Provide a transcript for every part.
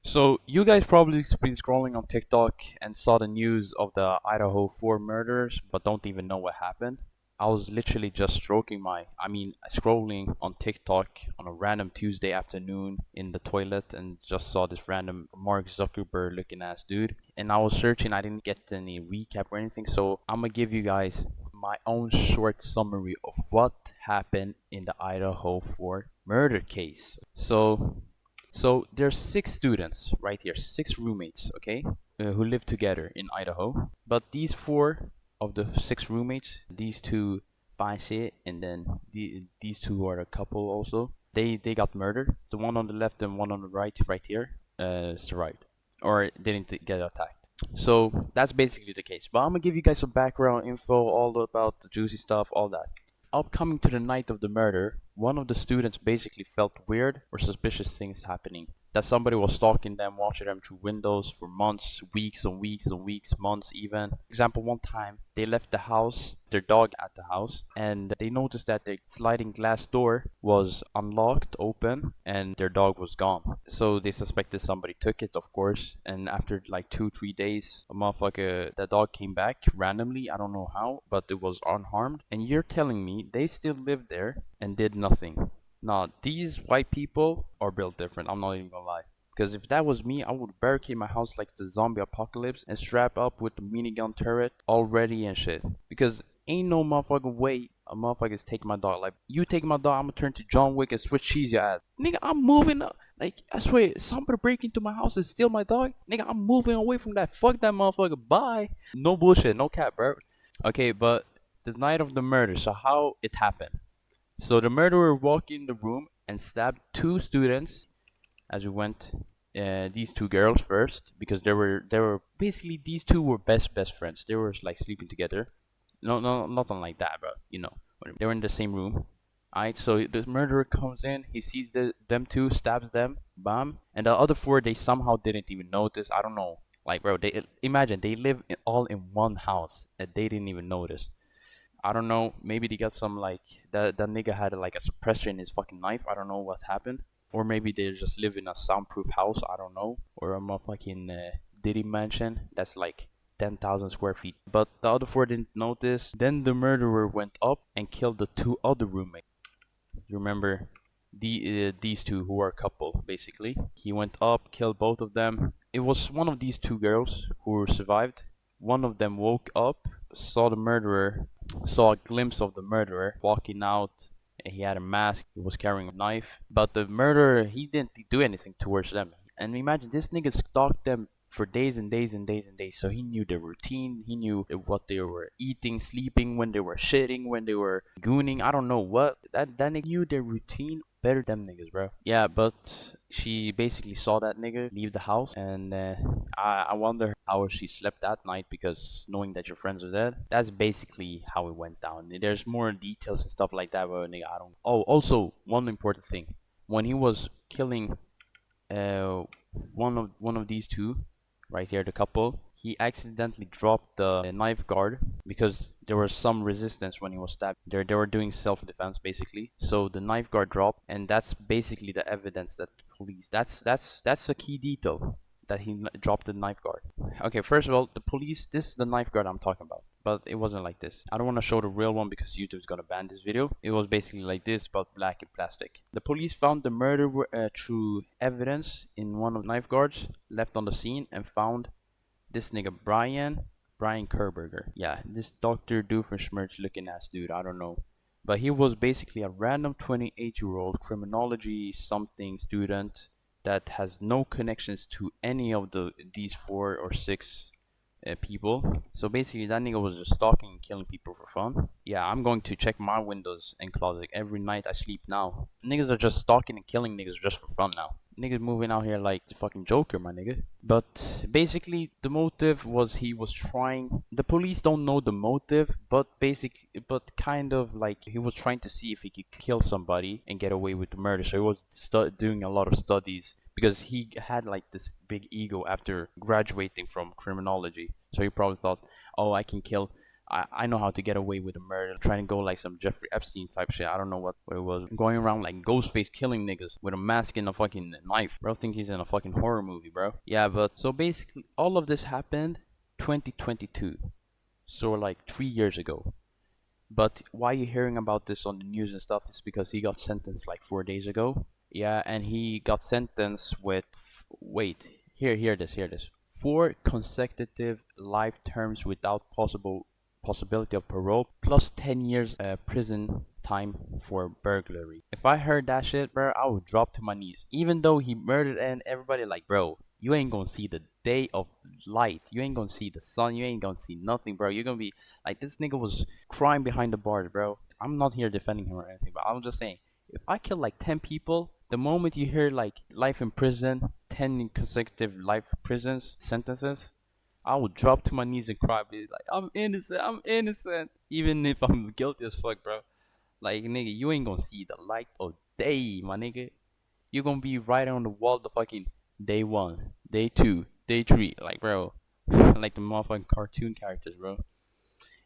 So you guys probably been scrolling on TikTok and saw the news of the Idaho 4 murders, but don't even know what happened. I was literally just scrolling on TikTok on a random Tuesday afternoon in the toilet and just saw this random Mark Zuckerberg looking ass dude. And I was searching, I didn't get any recap or anything, so I'm gonna give you guys my own short summary of what happened in the Idaho 4 murder case. So there's six students right here, six roommates, okay, who live together in Idaho. But these four of the six roommates, these two fine shit, and then these two are a couple also. They got murdered. The one on the left and one on the right here, survived or didn't get attacked. So that's basically the case. But I'm gonna give you guys some background info, all about the juicy stuff, all that. Upcoming to the night of the murder, one of the students basically felt weird or suspicious things happening. That somebody was stalking them, watching them through windows for months, weeks and weeks and weeks, months even. For example, one time they left the house, their dog at the house, and they noticed that the sliding glass door was unlocked, open, and their dog was gone. So they suspected somebody took it, of course. And after like 2-3 days, the dog came back randomly. I don't know how, but it was unharmed. And you're telling me they still lived there and did nothing? Nah, these white people are built different. I'm not even gonna lie. Because if that was me, I would barricade my house like the zombie apocalypse and strap up with the minigun turret all ready and shit. Because ain't no motherfucking way a motherfucker's taking my dog. Like, you take my dog, I'm gonna turn to John Wick and switch cheese your ass. Nigga, I'm moving up. Like, I swear, somebody break into my house and steal my dog? Nigga, I'm moving away from that. Fuck that motherfucker. Bye. No bullshit, no cap, bro. Okay, but the night of the murder, so how it happened? So the murderer walked in the room and stabbed two students as we went. These two girls first because they were basically these two were best friends. They were like sleeping together. No, nothing like that, but they were in the same room. Alright, so the murderer comes in, he sees them two, stabs them, bam, and the other four they somehow didn't even notice. I don't know, like bro, they imagine they live all in one house and they didn't even notice. I don't know. Maybe they got some like that nigga had like a suppressor in his fucking knife. I don't know what happened. Or maybe they just live in a soundproof house. I don't know. Or a motherfucking Diddy mansion that's like 10,000 square feet. But the other four didn't notice. Then the murderer went up and killed the two other roommates. You remember these two who were a couple basically. He went up, killed both of them. It was one of these two girls who survived. One of them woke up, saw the murderer, saw a glimpse of the murderer walking out. He had a mask, he was carrying a knife, but the murderer, he didn't do anything towards them. And imagine this nigga stalked them for days and days and days and days. So he knew their routine, he knew what they were eating, sleeping, when they were shitting, when they were gooning. I don't know what. That nigga knew their routine better than niggas, bro. Yeah, but she basically saw that nigga leave the house, and I wonder how she slept that night because knowing that your friends are dead, that's basically how it went down. There's more details and stuff like that, but nigga, I don't. Oh, also one important thing: when he was killing uh one of these two right here, the couple, he accidentally dropped the knife guard because there was some resistance when he was stabbed. They were doing self-defense basically. So the knife guard dropped, and that's basically the evidence that the police. That's a key detail that he dropped the knife guard. Okay, first of all, the police. This is the knife guard I'm talking about. But it wasn't like this. I don't want to show the real one because YouTube's gonna ban this video. It was basically like this, but black and plastic. The police found the murder through evidence in one of the knife guards left on the scene and found this nigga Bryan Kohberger. Yeah, this Dr. Doofenshmirtz looking ass dude. I don't know. But he was basically a random 28-year-old criminology something student that has no connections to any of these 4 or 6 people. So basically, that nigga was just stalking and killing people for fun. Yeah, I'm going to check my windows and closet every night I sleep now. Niggas are just stalking and killing niggas just for fun now. Niggas moving out here like the fucking Joker, my nigga. But basically, the motive was he was trying. The police don't know the motive, but but kind of like he was trying to see if he could kill somebody and get away with the murder. So he was doing a lot of studies because he had like this big ego after graduating from criminology. So he probably thought, oh, I can kill I know how to get away with a murder, trying to go like some Jeffrey Epstein type shit. I don't know what it was. Going around like Ghostface killing niggas with a mask and a fucking knife. Bro, think he's in a fucking horror movie, bro. Yeah, but so basically, all of this happened 2022. So like 3 years ago. But why you hearing about this on the news and stuff is because he got sentenced like 4 days ago. Yeah, and he got sentenced with wait, hear this. 4 consecutive life terms without possibility of parole, plus 10 years prison time for burglary. If I heard that shit, bro, I would drop to my knees. Even though he murdered and everybody, like, bro, you ain't gonna see the day of light. You ain't gonna see the sun. You ain't gonna see nothing, bro. You're gonna be like, this nigga was crying behind the bars, bro. I'm not here defending him or anything, but I'm just saying, if I kill like 10 people, the moment you hear like life in prison, 10 consecutive life prisons sentences, I would drop to my knees and cry, be like, I'm innocent, even if I'm guilty as fuck, bro. Like, nigga, you ain't gonna see the light of day, my nigga. You gonna be right on the wall, the fucking day one, day two, day three, like, bro, like the motherfucking cartoon characters, bro.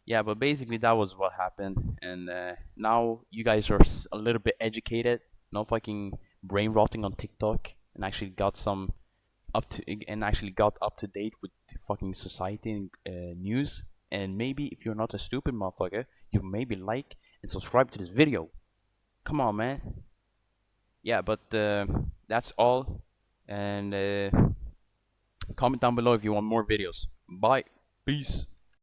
Yeah, but basically that was what happened, and now you guys are a little bit educated, not fucking brain rotting on TikTok, and actually got some actually got up to date with the fucking society and news. And maybe if you're not a stupid motherfucker, you maybe like and subscribe to this video. Come on, man. Yeah, but that's all. And comment down below if you want more videos. Bye. Peace.